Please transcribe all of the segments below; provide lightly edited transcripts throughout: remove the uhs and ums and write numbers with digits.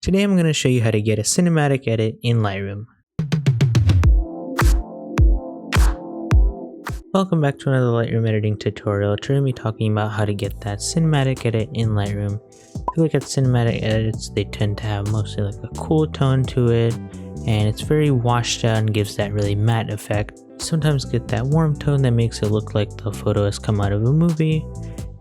Today I'm going to show you how to get a cinematic edit in Lightroom. Welcome back to another Lightroom editing tutorial. Today we'll be talking about how to get that cinematic edit in Lightroom. If you look at cinematic edits, they tend to have mostly like a cool tone to it, and it's very washed out and gives that really matte effect. Sometimes get that warm tone that makes it look like the photo has come out of a movie.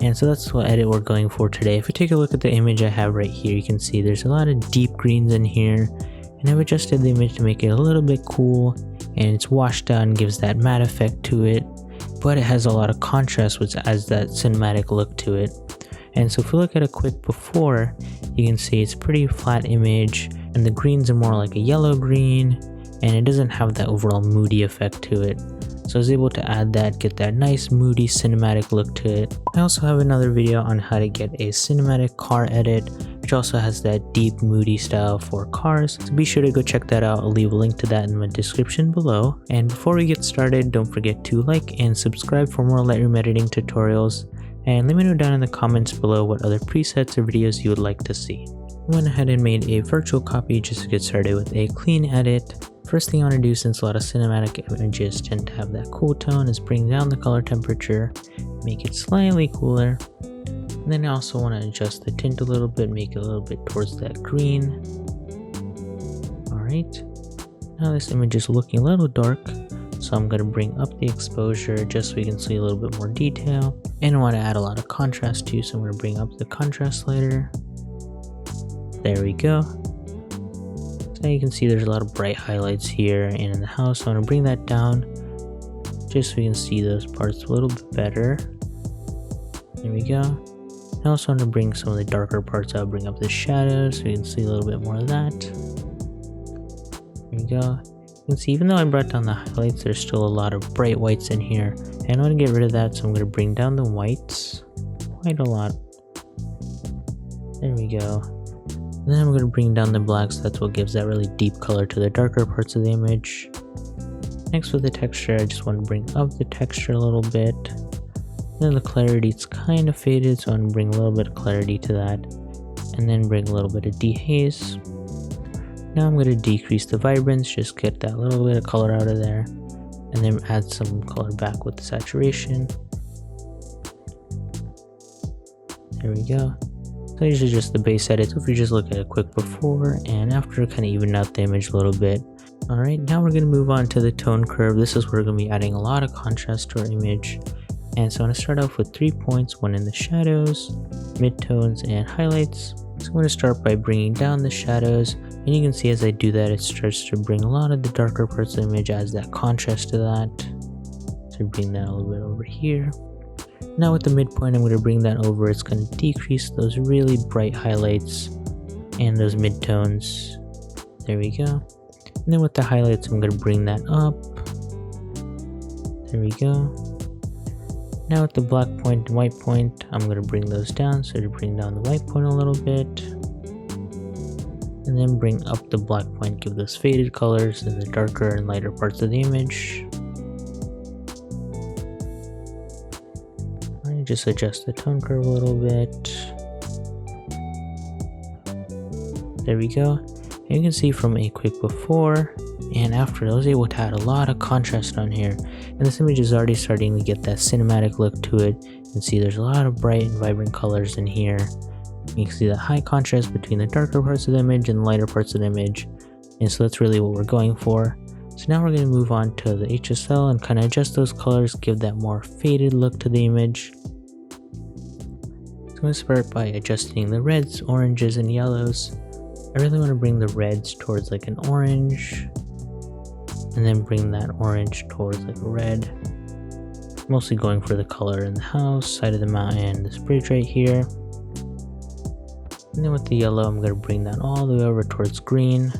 And so that's what edit we're going for today. If we take a look at the image I have right here, you can see there's a lot of deep greens in here, and I've adjusted the image to make it a little bit cool, and it's washed out and gives that matte effect to it, but it has a lot of contrast which adds that cinematic look to it. And so if we look at a quick before, you can see it's a pretty flat image, and the greens are more like a yellow green, and it doesn't have that overall moody effect to it. So I was able to add that, get that nice moody cinematic look to it. I also have another video on how to get a cinematic car edit, which also has that deep moody style for cars. So be sure to go check that out. I'll leave a link to that in my description below. And before we get started, don't forget to like and subscribe for more Lightroom editing tutorials. And let me know down in the comments below what other presets or videos you would like to see. I went ahead and made a virtual copy just to get started with a clean edit. First thing I want to do, since a lot of cinematic images tend to have that cool tone, is bring down the color temperature, make it slightly cooler. And then I also want to adjust the tint a little bit, make it a little bit towards that green. Alright, now this image is looking a little dark, so I'm going to bring up the exposure just so we can see a little bit more detail. And I want to add a lot of contrast too, so I'm going to bring up the contrast slider. There we go. Now you can see there's a lot of bright highlights here and in the house, so I'm going to bring that down just so we can see those parts a little bit better. There we go. I also want to bring some of the darker parts out, bring up the shadows so you can see a little bit more of that. There we go. You can see even though I brought down the highlights, there's still a lot of bright whites in here, and I want to get rid of that, so I'm going to bring down the whites quite a lot. There we go. And then I'm going to bring down the blacks. That's what gives that really deep color to the darker parts of the image. Next, with the texture, I just want to bring up the texture a little bit. And then the clarity, it's kind of faded, so I'm going to bring a little bit of clarity to that. And then bring a little bit of dehaze. Now I'm going to decrease the vibrance, just get that little bit of color out of there. And then add some color back with the saturation. There we go. So these are just the base edits. If you just look at a quick before and after, kind of even out the image a little bit. Alright, now we're going to move on to the tone curve. This is where we're going to be adding a lot of contrast to our image. And so I'm going to start off with 3 points, one in the shadows, midtones, and highlights. So I'm going to start by bringing down the shadows. And you can see as I do that, it starts to bring a lot of the darker parts of the image, adds that contrast to that. So bring that a little bit over here. Now with the midpoint, I'm going to bring that over. It's going to decrease those really bright highlights and those midtones. There we go. And then with the highlights, I'm going to bring that up. There we go. Now with the black point and white point, I'm going to bring those down. So to bring down the white point a little bit. And then bring up the black point, give those faded colors in the darker and lighter parts of the image. Just adjust the tone curve a little bit. There we go. And you can see from a quick before and after, I was able to add a lot of contrast on here. And this image is already starting to get that cinematic look to it. You can see there's a lot of bright and vibrant colors in here. You can see that high contrast between the darker parts of the image and the lighter parts of the image. And so that's really what we're going for. So now we're going to move on to the HSL and kind of adjust those colors, give that more faded look to the image. I'm going to start by adjusting the reds, oranges, and yellows. I really want to bring the reds towards like an orange, and then bring that orange towards like a red. Mostly going for the color in the house, side of the mountain, this bridge right here. And then with the yellow, I'm going to bring that all the way over towards green.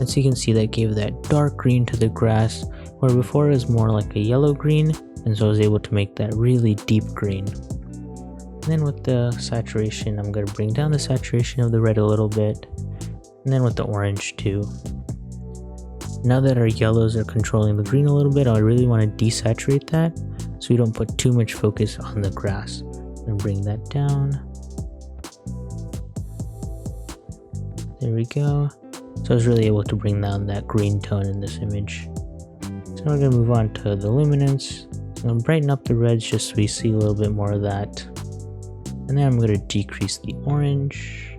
And so you can see that gave that dark green to the grass, where before it was more like a yellow green, and so I was able to make that really deep green. And then with the saturation, I'm going to bring down the saturation of the red a little bit. And then with the orange too. Now that our yellows are controlling the green a little bit, I really want to desaturate that so we don't put too much focus on the grass. I'm going to bring that down. There we go. So I was really able to bring down that green tone in this image. So now we're going to move on to the luminance. So I'm going to brighten up the reds just so we see a little bit more of that. And then I'm going to decrease the orange.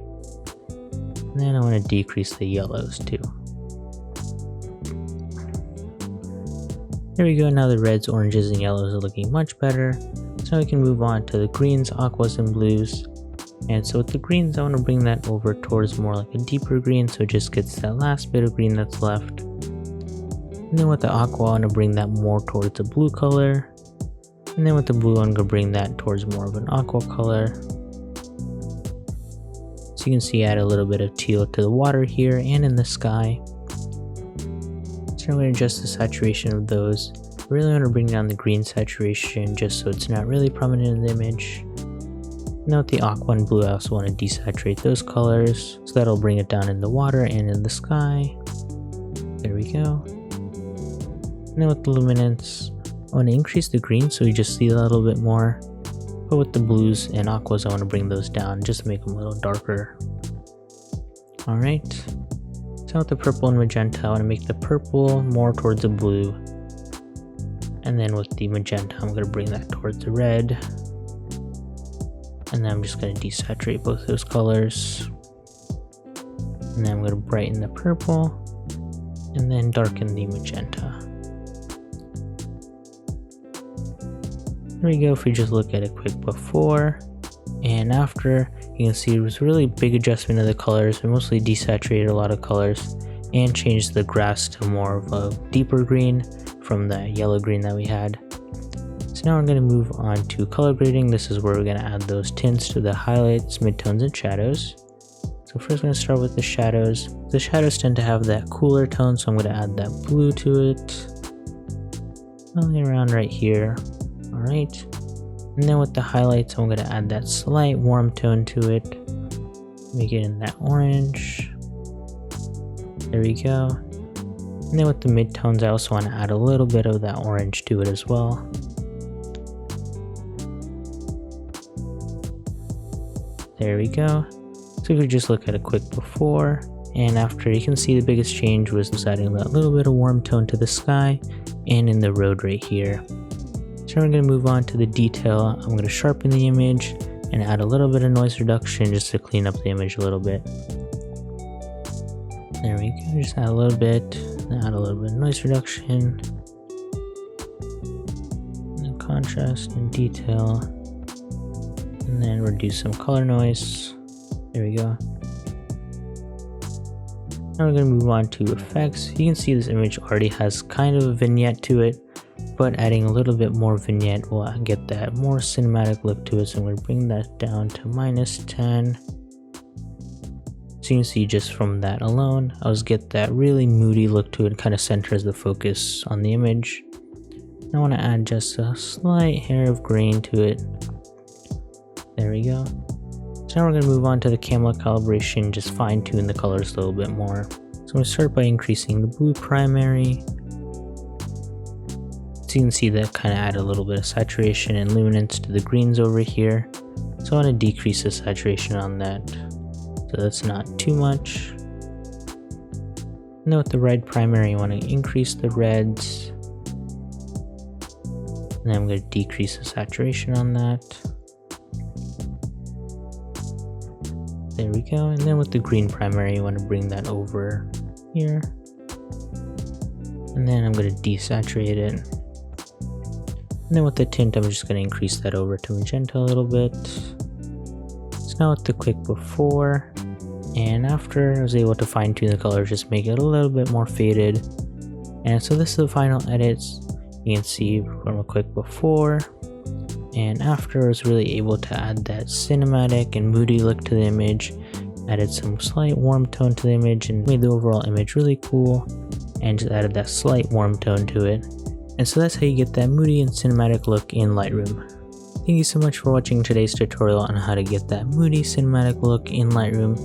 And then I want to decrease the yellows too. There we go, now the reds, oranges, and yellows are looking much better. So we can move on to the greens, aquas, and blues. And so with the greens, I want to bring that over towards more like a deeper green, so it just gets that last bit of green that's left. And then with the aqua, I want to bring that more towards a blue color. And then with the blue, I'm going to bring that towards more of an aqua color. So you can see I add a little bit of teal to the water here and in the sky. So I'm going to adjust the saturation of those. I really want to bring down the green saturation just so it's not really prominent in the image. Now with the aqua and blue, I also want to desaturate those colors, so that'll bring it down in the water and in the sky. There we go. Now with the luminance, I want to increase the green so we just see that a little bit more. But with the blues and aquas, I want to bring those down just to make them a little darker. Alright. So with the purple and magenta, I want to make the purple more towards the blue. And then with the magenta, I'm going to bring that towards the red. And then I'm just going to desaturate both those colors. And then I'm going to brighten the purple. And then darken the magenta. There we go. If we just look at a quick before and after, you can see it was a really big adjustment of the colors. We mostly desaturated a lot of colors and changed the grass to more of a deeper green from the yellow green that we had. So now we're going to move on to color grading. This is where we're going to add those tints to the highlights, midtones, and shadows. So first I'm going to start with the shadows. The shadows tend to have that cooler tone, so I'm going to add that blue to it. Only around right here. Alright. And then with the highlights, I'm going to add that slight warm tone to it. Make it in that orange. There we go. And then with the midtones, I also want to add a little bit of that orange to it as well. There we go. So if we just look at a quick before and after, you can see the biggest change was just adding that little bit of warm tone to the sky and in the road right here. So we're going to move on to the detail. I'm going to sharpen the image and add a little bit of noise reduction just to clean up the image a little bit. There we go, just add a little bit, add a little bit of noise reduction, and contrast and detail, and then reduce some color noise. There we go. Now we're going to move on to effects. You can see this image already has kind of a vignette to it, but adding a little bit more vignette will get that more cinematic look to it. So I'm going to bring that down to -10. So you can see just from that alone, I was get that really moody look to it, kind of centers the focus on the image. And I want to add just a slight hair of green to it. There we go. So now we're going to move on to the Camel Calibration, just fine tune the colors a little bit more. So I'm going to start by increasing the blue primary. So you can see that kind of add a little bit of saturation and luminance to the greens over here. So I want to decrease the saturation on that, so that's not too much. And then with the red primary, you want to increase the reds. And then I'm going to decrease the saturation on that. There we go. And then with the green primary, you want to bring that over here. And then I'm going to desaturate it. And then with the tint, I'm just going to increase that over to magenta a little bit. So now with the quick before and after, I was able to fine tune the colors, just make it a little bit more faded. And so this is the final edits. You can see from a quick before and after, I was really able to add that cinematic and moody look to the image, added some slight warm tone to the image and made the overall image really cool, and just added that slight warm tone to it. And so that's how you get that moody and cinematic look in Lightroom. Thank you so much for watching today's tutorial on how to get that moody cinematic look in Lightroom.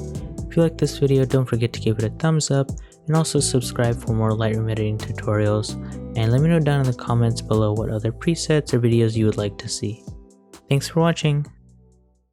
If you like this video, don't forget to give it a thumbs up and also subscribe for more Lightroom editing tutorials, and let me know down in the comments below what other presets or videos you would like to see. Thanks for watching!